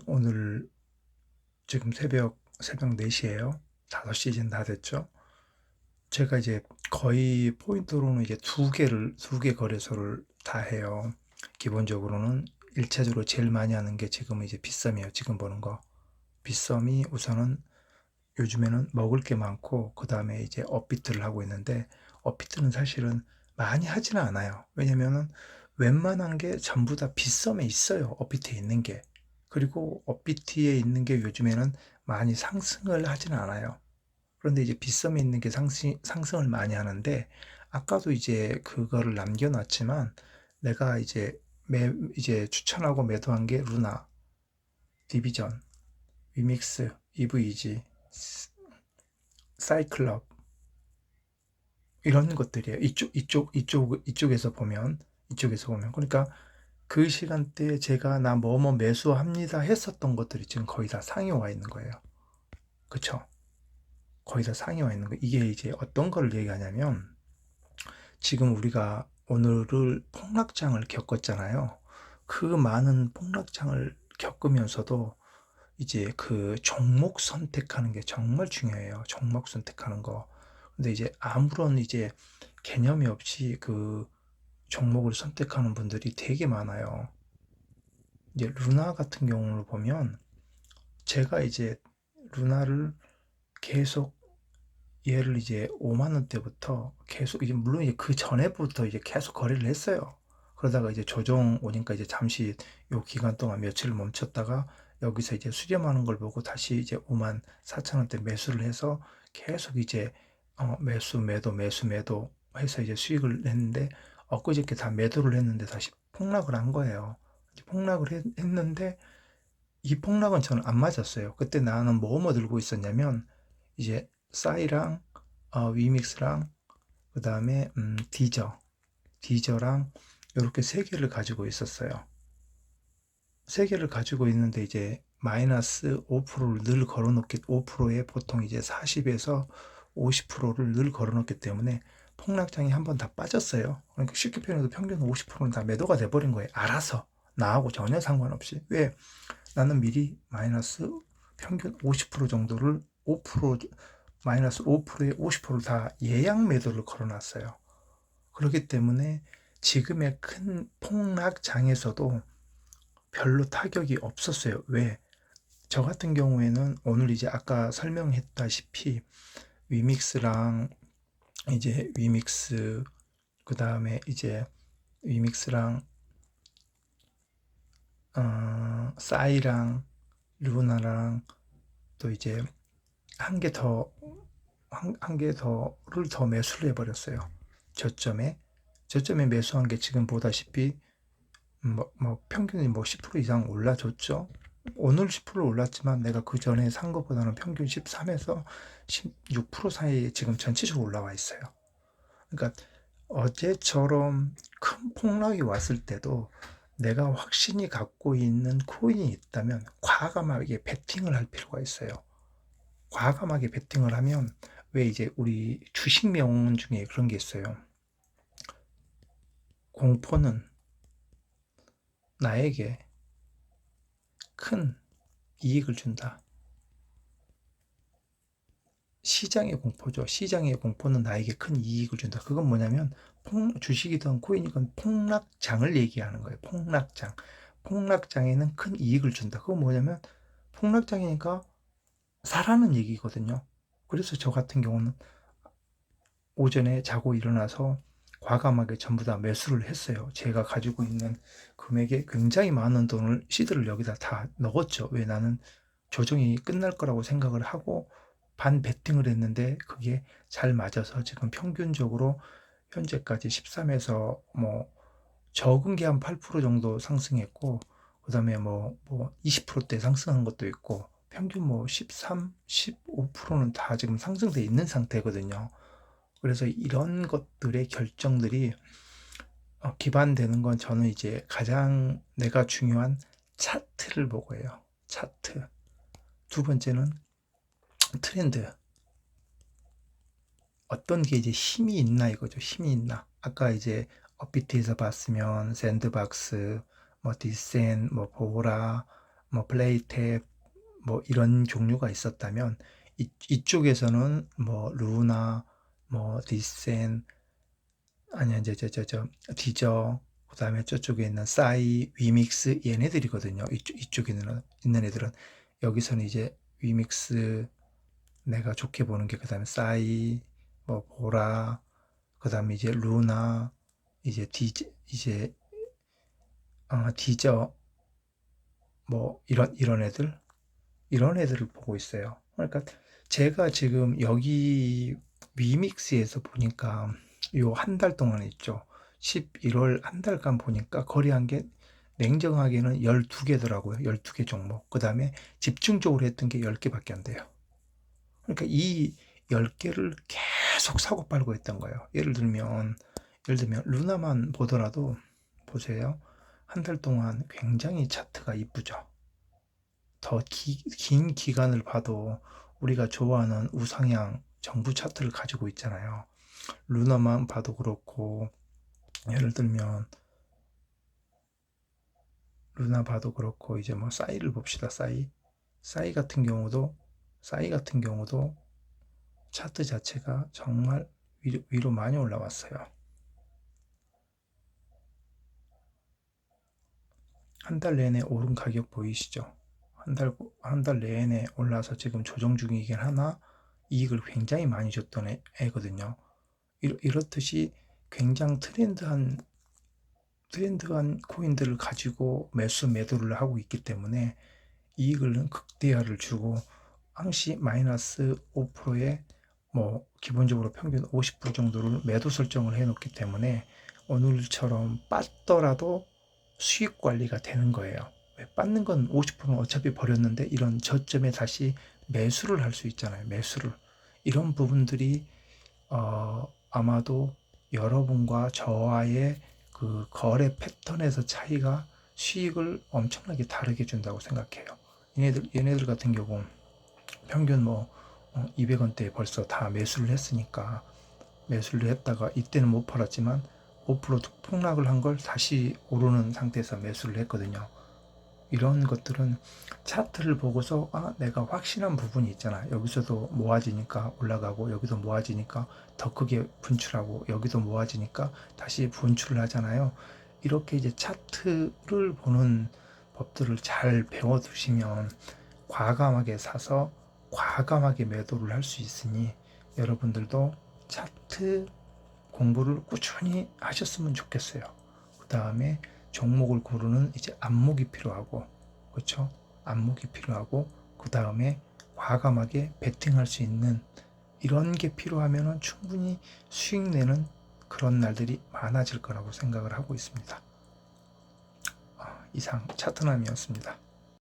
오늘 지금 새벽 4시예요. 5시 이제 다 됐죠. 제가 이제 거의 포인트로는 이제 두 개 거래소를 다 해요. 기본적으로는 1차적으로 제일 많이 하는 게 지금은 이제 빗썸이에요. 지금 보는 거. 빗썸이 우선은 요즘에는 먹을 게 많고, 그 다음에 이제 업비트를 하고 있는데, 업비트는 사실은 많이 하지는 않아요. 왜냐면은 웬만한 게 전부 다 빗썸에 있어요. 업비트에 있는 게. 그리고 업비트에 있는 게 요즘에는 많이 상승을 하지는 않아요. 그런데 이제 빗썸에 있는 게 상승을 많이 하는데, 아까도 이제 그거를 남겨놨지만, 내가 이제 추천하고 매도한 게 루나, 디비전, 위믹스, EVG, 사이클럽, 이런 것들이에요. 이쪽에서 보면. 그러니까 그 시간대에 제가 나 뭐뭐 매수합니다 했었던 것들이 지금 거의 다 상위 와 있는 거예요. 그쵸? 거의 다 상위 와 있는 거. 이게 이제 어떤 거를 얘기하냐면, 지금 우리가 오늘을 폭락장을 겪었잖아요. 그 많은 폭락장을 겪으면서도 이제 그 종목 선택하는 게 정말 중요해요. 종목 선택하는 거. 근데 이제 아무런 이제 개념이 없이 그 종목을 선택하는 분들이 되게 많아요. 이제 루나 같은 경우를 보면, 제가 이제 루나를 계속, 얘를 이제 5만 원대부터 계속, 이제 물론 이제 그 전에부터 이제 계속 거래를 했어요. 그러다가 이제 조정 오니까 이제 잠시 요 기간 동안 며칠을 멈췄다가, 여기서 이제 수렴하는 걸 보고 다시 이제 5만 4천 원대 매수를 해서 계속 이제 매수 매도 해서 이제 수익을 냈는데, 엊그저께 다 매도를 했는데 다시 폭락을 한 거예요. 폭락을 했는데, 이 폭락은 저는 안 맞았어요. 그때 나는 뭐 들고 있었냐면, 이제 싸이랑 위믹스랑, 그 다음에 디저랑 이렇게 세 개를 가지고 있었어요. 세 개를 가지고 있는데, 이제 마이너스 5%를 늘 걸어놓기, 5%에 보통 이제 40에서 50%를 늘 걸어놓기 때문에 폭락장이 한 번 다 빠졌어요. 그러니까 쉽게 표현해서 평균 50%는 다 매도가 돼버린 거예요. 알아서. 나하고 전혀 상관없이. 왜? 나는 미리 마이너스 평균 50% 정도를 5% 마이너스 5%에 50%를 다 예약 매도를 걸어놨어요. 그렇기 때문에 지금의 큰 폭락장에서도 별로 타격이 없었어요. 왜? 저 같은 경우에는 오늘 이제 아까 설명했다시피 위믹스랑 이제 위믹스, 그 다음에 이제 위믹스랑 싸이랑 루나랑, 또 이제 한 개 더, 한 개 더를 더 매수를 해버렸어요. 저점에 매수한 게 지금 보다시피 평균이 뭐 10% 이상 올라줬죠. 오늘 10% 올랐지만 내가 그 전에 산 것보다는 평균 13에서 16% 사이에 지금 전체적으로 올라와 있어요. 그러니까 어제처럼 큰 폭락이 왔을 때도 내가 확신이 갖고 있는 코인이 있다면 과감하게 베팅을 할 필요가 있어요. 과감하게 베팅을 하면, 왜 이제 우리 주식 명언 중에 그런 게 있어요. 공포는 나에게 큰 이익을 준다. 시장의 공포죠. 시장의 공포는 나에게 큰 이익을 준다. 그건 뭐냐면, 주식이든 코인이든 폭락장을 얘기하는 거예요. 폭락장. 폭락장에는 큰 이익을 준다. 그건 뭐냐면, 폭락장이니까 사라는 얘기거든요. 그래서 저 같은 경우는 오전에 자고 일어나서 과감하게 전부 다 매수를 했어요. 제가 가지고 있는 금액에 굉장히 많은 돈을, 시드를 여기다 다 넣었죠. 왜? 나는 조정이 끝날 거라고 생각을 하고 반 베팅을 했는데, 그게 잘 맞아서 지금 평균적으로 현재까지 13에서 뭐 적은 게 한 8% 정도 상승했고, 그 다음에 뭐 20%대 상승한 것도 있고, 평균 뭐 13, 15%는 다 지금 상승돼 있는 상태거든요. 그래서 이런 것들의 결정들이 기반되는 건, 저는 이제 가장 내가 중요한 차트를 보고 해요. 차트. 두 번째는 트렌드. 어떤 게 이제 힘이 있나 이거죠. 힘이 있나. 아까 이제 업비트에서 봤으면 샌드박스, 뭐 디센, 뭐 보라, 뭐 플레이탭 뭐 이런 종류가 있었다면 이쪽에서는 뭐 루나 뭐 디센 아니 이제 디저 그다음에 저쪽에 있는 싸이 위믹스 얘네들이거든요. 이쪽에 있는 애들은 여기서는 이제 위믹스 내가 좋게 보는 게 그다음에 싸이 뭐 보라 그다음에 이제 루나 이제 디저 뭐 이런 애들을 보고 있어요. 그러니까 제가 지금 여기 위믹스에서 보니까 요 한 달 동안 있죠. 11월 한 달간 보니까 거래한 게 냉정하게는 12개더라고요. 12개 종목. 그 다음에 집중적으로 했던 게 10개밖에 안 돼요. 그러니까 이 10개를 계속 사고 팔고 했던 거예요. 예를 들면 루나만 보더라도 보세요. 한 달 동안 굉장히 차트가 이쁘죠. 더 긴 기간을 봐도 우리가 좋아하는 우상향 정부 차트를 가지고 있잖아요. 루나만 봐도 그렇고 예를 들면 루나 봐도 그렇고 이제 뭐 싸이를 봅시다. 싸이 같은 경우도 차트 자체가 정말 위로 많이 올라왔어요. 한 달 내내 오른 가격 보이시죠? 한 달 내내 올라서 지금 조정 중이긴 하나 이익을 굉장히 많이 줬던 애거든요. 이렇듯이 굉장히 트렌드한 코인들을 가지고 매도를 하고 있기 때문에 이익을 극대화를 주고 항시 마이너스 5%에 뭐 기본적으로 평균 50% 정도를 매도 설정을 해 놓기 때문에 오늘처럼 빠더라도 수익 관리가 되는 거예요. 왜 빠는 건 50%는 어차피 버렸는데 이런 저점에 다시 매수를 할 수 있잖아요. 매수를. 이런 부분들이 아마도 여러분과 저와의 그 거래 패턴에서 차이가 수익을 엄청나게 다르게 준다고 생각해요. 얘네들 같은 경우 평균 뭐 200원대에 벌써 다 매수를 했으니까 매수를 했다가 이때는 못 팔았지만 5% 폭락을 한 걸 다시 오르는 상태에서 매수를 했거든요. 이런 것들은 차트를 보고서 내가 확신한 부분이 있잖아. 여기서도 모아지니까 올라가고 여기도 모아지니까 더 크게 분출하고 여기도 모아지니까 다시 분출을 하잖아요. 이렇게 이제 차트를 보는 법들을 잘 배워 두시면 과감하게 사서 과감하게 매도를 할 수 있으니 여러분들도 차트 공부를 꾸준히 하셨으면 좋겠어요. 그 다음에 종목을 고르는 이제 안목이 필요하고, 그렇죠? 안목이 필요하고, 그 다음에 과감하게 베팅할 수 있는 이런 게 필요하면 충분히 수익 내는 그런 날들이 많아질 거라고 생각을 하고 있습니다. 이상 차트남이었습니다.